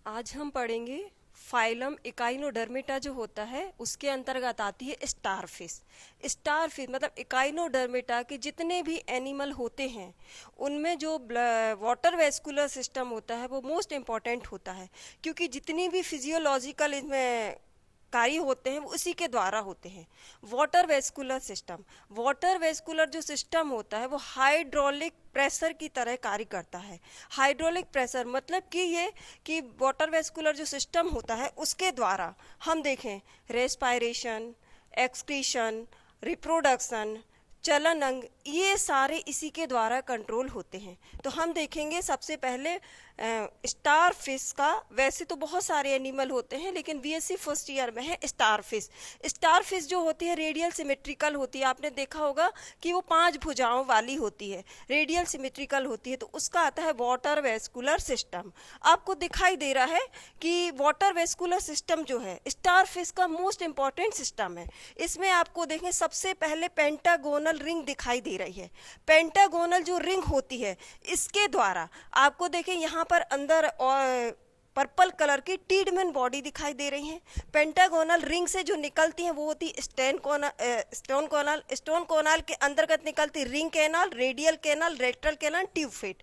आज हम पढ़ेंगे फाइलम इकाइनोडर्मेटा जो होता है उसके अंतर्गत आती है स्टारफिश। स्टारफिश मतलब इकाइनोडर्मेटा के जितने भी एनिमल होते हैं उनमें जो वाटर वेस्कुलर सिस्टम होता है वो मोस्ट इम्पॉर्टेंट होता है, क्योंकि जितनी भी फिजियोलॉजिकल इसमें कार्य होते हैं वो उसी के द्वारा होते हैं। वाटर वेस्कुलर जो सिस्टम होता है वो हाइड्रोलिक प्रेशर की तरह कार्य करता है। हाइड्रोलिक प्रेशर मतलब कि ये कि वाटर वेस्कुलर जो सिस्टम होता है उसके द्वारा हम देखें रेस्पायरेशन, एक्सक्रीशन, रिप्रोडक्शन, चलन अंग, ये सारे इसी के द्वारा कंट्रोल होते हैं। तो हम देखेंगे सबसे पहले स्टार फिश का। वैसे तो बहुत सारे एनिमल होते हैं लेकिन बीएससी फर्स्ट ईयर में है स्टार फिश। स्टार फिश जो होती है रेडियल सिमेट्रिकल होती है। आपने देखा होगा कि वो 5 भुजाओं वाली होती है, रेडियल सिमेट्रिकल होती है। तो उसका आता है वाटर वेस्कुलर सिस्टम। आपको दिखाई दे रहा है कि वाटर वेस्कुलर सिस्टम जो है स्टार फिश का मोस्ट इंपॉर्टेंट सिस्टम है। इसमें आपको देखें सबसे पहले पेंटागोनल रिंग दिखाई दे रही है। पेंटागोनल जो रिंग होती है इसके द्वारा आपको देखें यहाँ पर अंदर और पर्पल कलर की टीडमैन बॉडी दिखाई दे रही है। पेंटागोनल रिंग से जो निकलती है वो होती स्टोन कोनाल के अंतर्गत निकलती ring canal, radial canal, lateral canal, tube fit.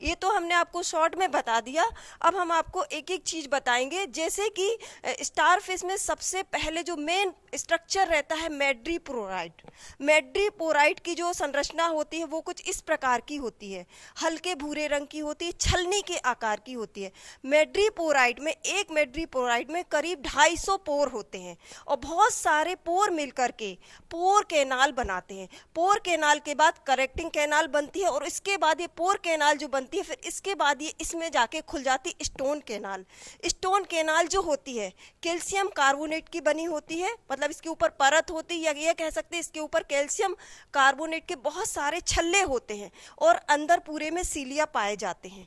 ये तो हमने आपको शॉर्ट में बता दिया। अब हम आपको एक एक चीज बताएंगे, जैसे कि स्टारफिश में सबसे पहले जो मेन स्ट्रक्चर रहता है मैड्रीपोराइट। मैड्रीपोराइट की जो संरचना होती है वो कुछ इस प्रकार की होती है, हल्के भूरे रंग की होती है, छलनी के आकार की होती है। मैड्रीपोराइट में एक मैड्रीपोराइट में करीब 250 पोर होते हैं और बहुत सारे पोर मिलकर के पोर कैनाल बनाते हैं। पोर कैनाल के बाद करेक्टिंग कैनाल बनती है और इसके बाद ये पोर कैनाल जो बनती है फिर इसके बाद ये इसमें जाके खुल जाती है स्टोन कैनाल। स्टोन कैनाल जो होती है कैल्शियम कार्बोनेट की बनी होती है, मतलब इसके ऊपर परत होती है, या ये कह सकते हैं इसके ऊपर कैल्शियम कार्बोनेट के बहुत सारे छल्ले होते हैं और अंदर पूरे में सीलिया पाए जाते हैं।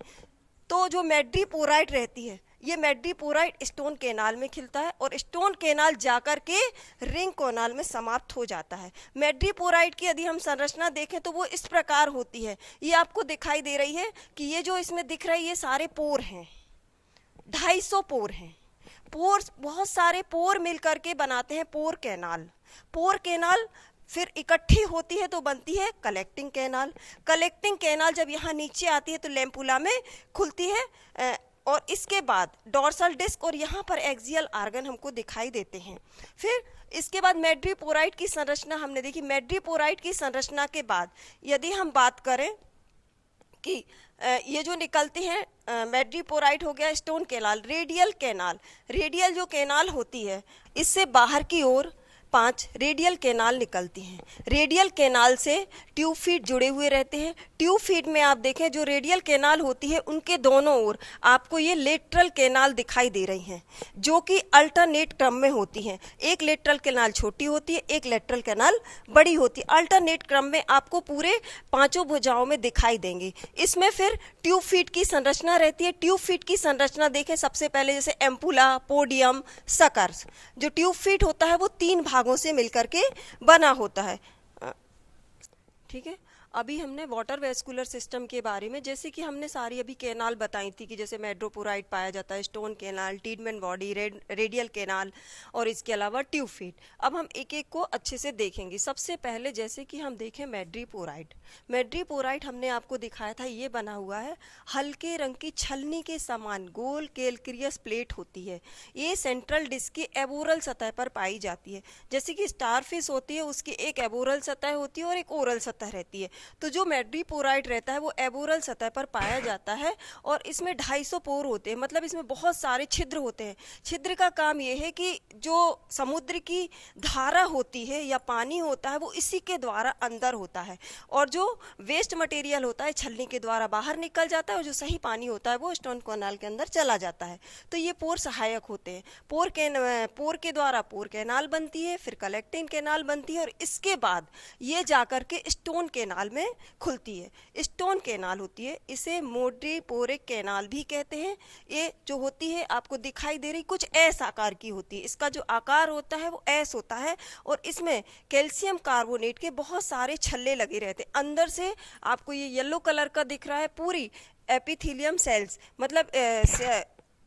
तो जो मैड्रीपोराइट रहती है ये मैड्रीपोराइट स्टोन कैनाल में खिलता है और स्टोन कैनाल जाकर के रिंग कैनाल में समाप्त हो जाता है। मैड्रीपोराइट की यदि हम संरचना देखें तो वो इस प्रकार होती है। ये आपको दिखाई दे रही है कि ये जो इसमें दिख रहा है ये सारे पोर हैं, 250 पोर हैं। पोर, बहुत सारे पोर मिल करके बनाते हैं पोर कैनाल। पोर कैनाल फिर इकट्ठी होती है तो बनती है कलेक्टिंग कैनाल। कलेक्टिंग कैनाल जब यहाँ नीचे आती है तो लैम्पुला में खुलती है और इसके बाद डॉर्सल डिस्क और यहाँ पर एक्सियल आर्गन हमको दिखाई देते हैं। फिर इसके बाद मैड्रीपोराइट की संरचना हमने देखी। मैड्रीपोराइट की संरचना के बाद यदि हम बात करें कि ये जो निकलती हैं मैड्रीपोराइट हो गया stone canal, radial canal. Radial जो कैनाल होती है इससे बाहर की ओर 5 रेडियल कैनाल निकलती हैं। रेडियल कैनाल से ट्यूब फीट जुड़े हुए रहते हैं। ट्यूब फीट में आप देखें जो रेडियल कैनाल होती है उनके दोनों ओर आपको ये लेटरल कैनाल दिखाई दे रही हैं जो कि अल्टरनेट क्रम में होती हैं। एक लेटरल कैनाल छोटी होती है, एक लेटरल कैनाल बड़ी होती है। अल्टरनेट क्रम में आपको पूरे 5 भुजाओं में दिखाई देंगे। इसमें फिर ट्यूब फीट की संरचना रहती है। ट्यूब फीट की संरचना देखें सबसे पहले जैसे एम्पुला, पोडियम, सकर्स। जो ट्यूब फीट होता है वो 3 भागों से मिलकर के बना होता है। ठीक है, अभी हमने वाटर वेस्कुलर सिस्टम के बारे में, जैसे कि हमने सारी अभी कैनाल बताई थी कि जैसे मैड्रीपोराइट पाया जाता है, stone canal, Tiedemann body, radial canal और इसके अलावा ट्यूब फीट। अब हम एक एक को अच्छे से देखेंगे। सबसे पहले जैसे कि हम देखें मैड्रीपोराइट। मैड्रीपोराइट हमने आपको दिखाया था, ये बना हुआ है हल्के रंग की छलनी के समान गोल कैल्केरियस प्लेट होती है। ये सेंट्रल डिस्क की एबोरल सतह पर पाई जाती है। जैसे कि स्टारफिश होती है उसकी एक एबोरल सतह होती है और एक ओरल सतह रहती है। तो जो मैड्रीपोराइट रहता है वो एबोरल सतह पर पाया जाता है और इसमें 250 पोर होते हैं, मतलब इसमें बहुत सारे छिद्र होते हैं। छिद्र का काम ये है कि जो समुद्र की धारा होती है या पानी होता है वो इसी के द्वारा अंदर होता है और जो वेस्ट मटेरियल होता है छलनी के द्वारा बाहर निकल जाता है और जो सही पानी होता है वो स्टोन कैनाल के अंदर चला जाता है। तो ये पोर सहायक होते हैं। पोर के द्वारा पोर कैनाल बनती है, फिर कलेक्टिंग कैनाल बनती है और इसके बाद ये जाकर के स्टोन कैनाल में खुलती है। स्टोन कैनाल होती है, इसे मैड्रीपोरिक कैनाल भी कहते हैं। ये जो होती है आपको दिखाई दे रही कुछ एस आकार की होती है। इसका जो आकार होता है वो एस होता है और इसमें कैल्शियम कार्बोनेट के बहुत सारे छल्ले लगे रहते हैं। अंदर से आपको ये येलो कलर का दिख रहा है पूरी एपिथेलियम सेल्स, मतलब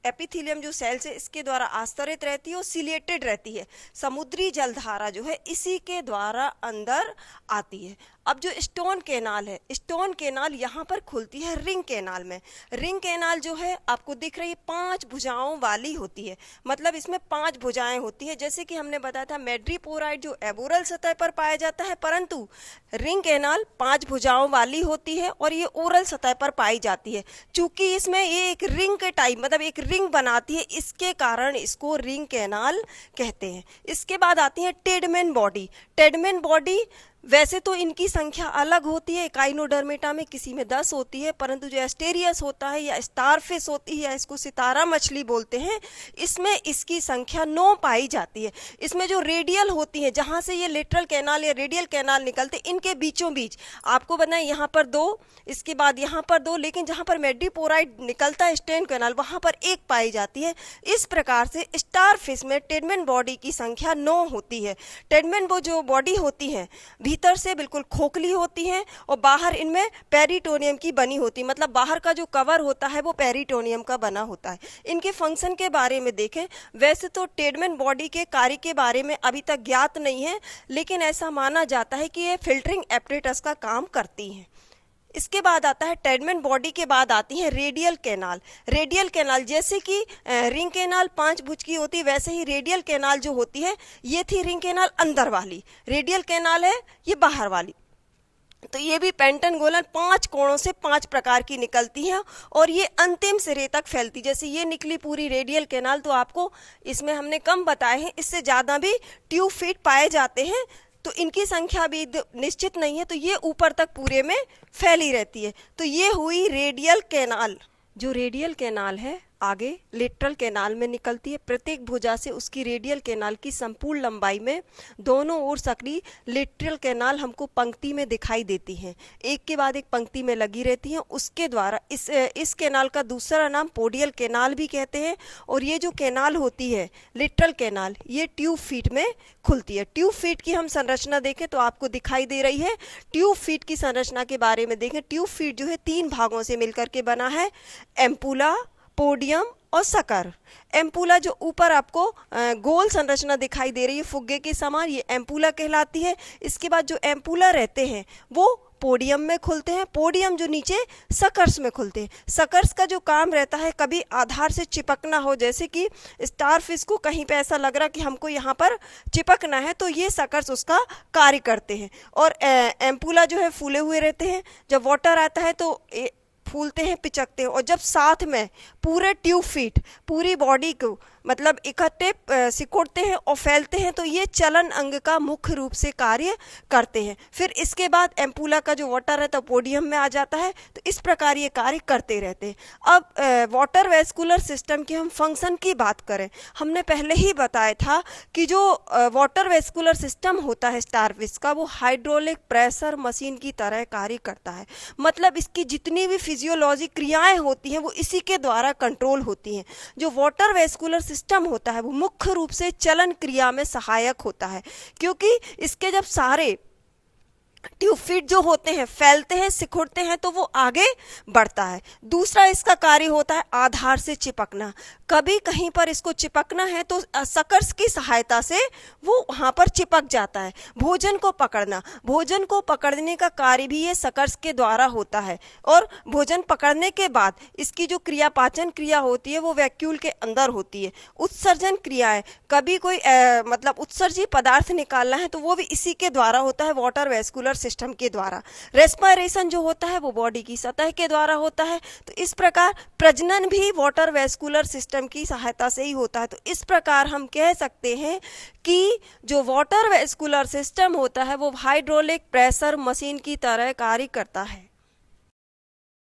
एपिथेलियम जो सेल्स है इसके द्वारा आस्तरित रहती है और सिलेटेड रहती है। समुद्री जलधारा जो है इसी के द्वारा अंदर आती है। अब जो स्टोन कैनाल है, स्टोन कैनाल यहाँ पर खुलती है रिंग कैनाल में। रिंग कैनाल जो है आपको दिख रही है 5 भुजाओं वाली होती है, मतलब इसमें 5 भुजाएं होती है। जैसे कि हमने बताया था मैड्रीपोराइड जो एबोरल सतह पर पाया जाता है, परंतु रिंग कैनाल 5 भुजाओं वाली होती है और ये ओरल सतह पर पाई जाती है। चूंकि इसमें ये एक रिंग के टाइप, मतलब एक रिंग बनाती है, इसके कारण इसको रिंग कैनाल कहते हैं। इसके बाद आती है टेडमेन बॉडी। टेडमेन बॉडी वैसे तो इनकी संख्या अलग होती है, एकाइनोडर्मेटा में किसी में 10 होती है, परंतु जो एस्टेरियस होता है या स्टारफिश होती है या इसको सितारा मछली बोलते हैं, इसमें इसकी संख्या 9 पाई जाती है। इसमें जो रेडियल होती है, जहां से ये लेटरल कैनाल या रेडियल कैनाल निकलते, इनके बीचों बीच आपको बनाए यहाँ पर 2, इसके बाद यहाँ पर 2, लेकिन जहाँ पर मैड्रीपोराइड निकलता है स्टेन कैनाल वहाँ पर 1 पाई जाती है। इस प्रकार से स्टारफिश में टेडमेन बॉडी की संख्या 9 होती है। टेडमेन वो जो बॉडी होती है भीतर से बिल्कुल खोखली होती है और बाहर इनमें पेरिटोनियम की बनी होती है, मतलब बाहर का जो कवर होता है वो पेरिटोनियम का बना होता है। इनके फंक्शन के बारे में देखें, वैसे तो टेडमेन बॉडी के कार्य के बारे में अभी तक ज्ञात नहीं है, लेकिन ऐसा माना जाता है कि ये फिल्टरिंग एपरेटस का काम करती हैं। इसके बाद आता है टेडमेन बॉडी के बाद आती है रेडियल कैनाल। रेडियल कैनाल जैसे कि रिंग कैनाल 5 भुज की होती है, वैसे ही रेडियल कैनाल जो होती है ये थी रिंग कैनाल अंदर वाली, रेडियल कैनाल है ये बाहर वाली। तो ये भी पेंटनगोलन 5 कोणों से 5 प्रकार की निकलती है और ये अंतिम सिरे तक फैलती। जैसे ये निकली पूरी रेडियल कैनाल, तो आपको इसमें हमने कम बताए हैं, इससे ज़्यादा भी ट्यूब फीट पाए जाते हैं, तो इनकी संख्या भी निश्चित नहीं है, तो ये ऊपर तक पूरे में फैली रहती है। तो ये हुई रेडियल कैनाल। जो रेडियल कैनाल है आगे लेटरल कैनाल में निकलती है। प्रत्येक भुजा से उसकी रेडियल कैनाल की संपूर्ण लंबाई में दोनों ओर सकरी लेटरल कैनाल हमको पंक्ति में दिखाई देती हैं, एक के बाद एक पंक्ति में लगी रहती हैं। उसके द्वारा इस कैनाल का दूसरा नाम पोडियल कैनाल भी कहते हैं। और ये जो कैनाल होती है लेटरल कैनाल, ये ट्यूब फीट में खुलती है। ट्यूब फीट की हम संरचना देखें तो आपको दिखाई दे रही है। ट्यूब फीट की संरचना के बारे में देखें, ट्यूब फीट जो है 3 भागों से मिलकर के बना है, एम्पुला, पोडियम और सकर। एम्पुला जो ऊपर आपको गोल संरचना दिखाई दे रही है फुग्गे के समान, ये एम्पुला कहलाती है। इसके बाद जो एम्पुला रहते हैं वो पोडियम में खुलते हैं, पोडियम जो नीचे सकर्स में खुलते हैं। सकर्स का जो काम रहता है कभी आधार से चिपकना हो, जैसे कि स्टारफिश को कहीं पे ऐसा लग रहा कि हमको यहाँ पर चिपकना है, तो ये सकर्स उसका कार्य करते हैं। और एम्पुला जो है फूले हुए रहते हैं, जब वाटर आता है तो फूलते हैं, पिचकते हैं। और जब साथ में पूरे ट्यूब फीट पूरी बॉडी को मतलब इकट्ठे सिकुड़ते हैं और फैलते हैं, तो ये चलन अंग का मुख्य रूप से कार्य करते हैं। फिर इसके बाद एम्पुला का जो वाटर रहता है पोडियम में आ जाता है, तो इस प्रकार ये कार्य करते रहते हैं। अब वाटर वेस्कुलर सिस्टम के हम फंक्शन की बात करें, हमने पहले ही बताया था कि जो वाटर वेस्कुलर सिस्टम होता है स्टारफिश का, वो हाइड्रोलिक प्रेशर मशीन की तरह कार्य करता है। मतलब इसकी जितनी भी फिजियोलॉजी क्रियाएं होती हैं वो इसी के द्वारा कंट्रोल होती हैं। जो वाटर वेस्कुलर सिस्टम होता है वो मुख्य रूप से चलन क्रिया में सहायक होता है, क्योंकि इसके जब सारे ट्यूब फीट जो होते हैं फैलते हैं, सिकुड़ते हैं, तो वो आगे बढ़ता है। दूसरा इसका कार्य होता है आधार से चिपकना। कभी कहीं पर इसको चिपकना है तो सकर्स की सहायता से वो वहाँ पर चिपक जाता है। भोजन को पकड़ना, भोजन को पकड़ने का कार्य भी ये सकर्स के द्वारा होता है। और भोजन पकड़ने के बाद इसकी जो क्रिया पाचन क्रिया होती है वो वैक्यूल के अंदर होती है। उत्सर्जन क्रियाएं, कभी कोई मतलब उत्सर्जी पदार्थ निकालना है तो वो भी इसी के द्वारा होता है, वाटर वेस्कुलर सिस्टम के द्वारा। रेस्पिरेशन जो होता है वो बॉडी की सतह के द्वारा होता है। तो इस प्रकार प्रजनन भी वाटर वेस्कुलर सिस्टम की सहायता से ही होता है। तो इस प्रकार हम कह सकते हैं कि जो वाटर वेस्कुलर सिस्टम होता है वो हाइड्रोलिक प्रेशर मशीन की तरह कार्य करता है।